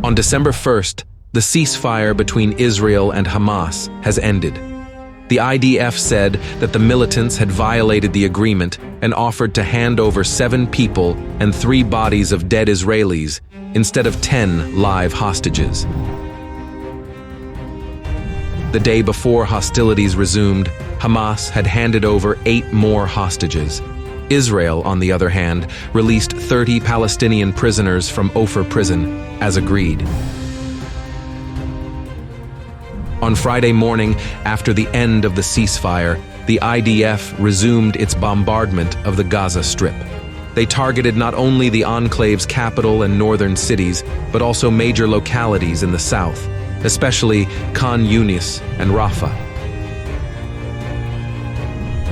On December 1st, the ceasefire between Israel and Hamas has ended. The IDF said that the militants had violated the agreement and offered to hand over 7 people and 3 bodies of dead Israelis instead of 10 live hostages. The day before hostilities resumed, Hamas had handed over 8 more hostages. Israel, on the other hand, released 30 Palestinian prisoners from Ofer prison, as agreed. On Friday morning, after the end of the ceasefire, the IDF resumed its bombardment of the Gaza Strip. They targeted not only the enclave's capital and northern cities, but also major localities in the south, especially Khan Yunis and Rafah.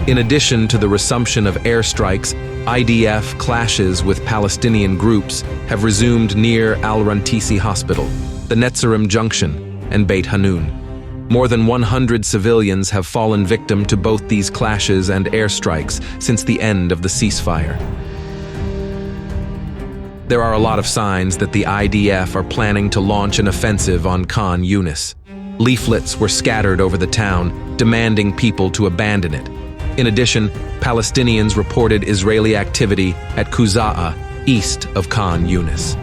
In addition to the resumption of airstrikes, IDF clashes with Palestinian groups have resumed near Al-Rantisi Hospital, the Netzarim Junction, and Beit Hanun. More than 100 civilians have fallen victim to both these clashes and airstrikes since the end of the ceasefire. There are a lot of signs that the IDF are planning to launch an offensive on Khan Yunis. Leaflets were scattered over the town, demanding people to abandon it. In addition, Palestinians reported Israeli activity at Quza'a, east of Khan Yunis.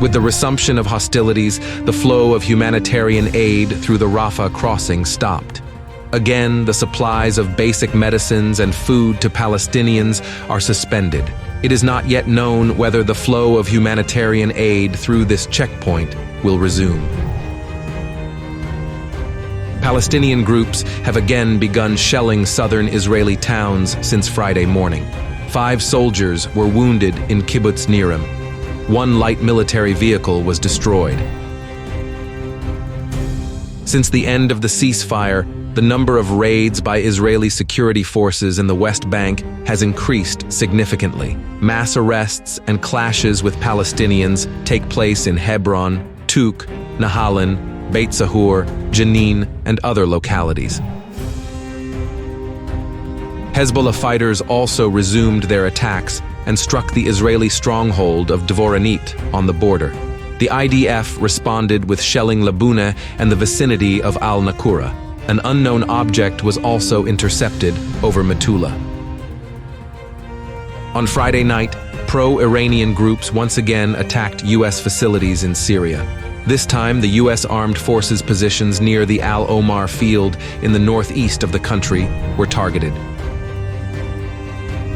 With the resumption of hostilities, the flow of humanitarian aid through the Rafah crossing stopped. Again, the supplies of basic medicines and food to Palestinians are suspended. It is not yet known whether the flow of humanitarian aid through this checkpoint will resume. Palestinian groups have again begun shelling southern Israeli towns since Friday morning. 5 soldiers were wounded in Kibbutz Nirim. 1 light military vehicle was destroyed. Since the end of the ceasefire, the number of raids by Israeli security forces in the West Bank has increased significantly. Mass arrests and clashes with Palestinians take place in Hebron, Tuk, Nahalin, Beit Sahur, Jenin, and other localities. Hezbollah fighters also resumed their attacks and struck the Israeli stronghold of Dvoranit on the border. The IDF responded with shelling Labuna and the vicinity of Al-Nakura. An unknown object was also intercepted over Metula. On Friday night, pro-Iranian groups once again attacked U.S. facilities in Syria. This time, the U.S. Armed Forces positions near the Al-Omar field in the northeast of the country were targeted.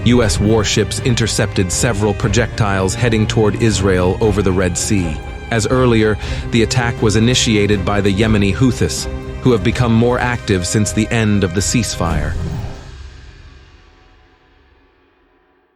U.S. warships intercepted several projectiles heading toward Israel over the Red Sea. As earlier, the attack was initiated by the Yemeni Houthis, who have become more active since the end of the ceasefire.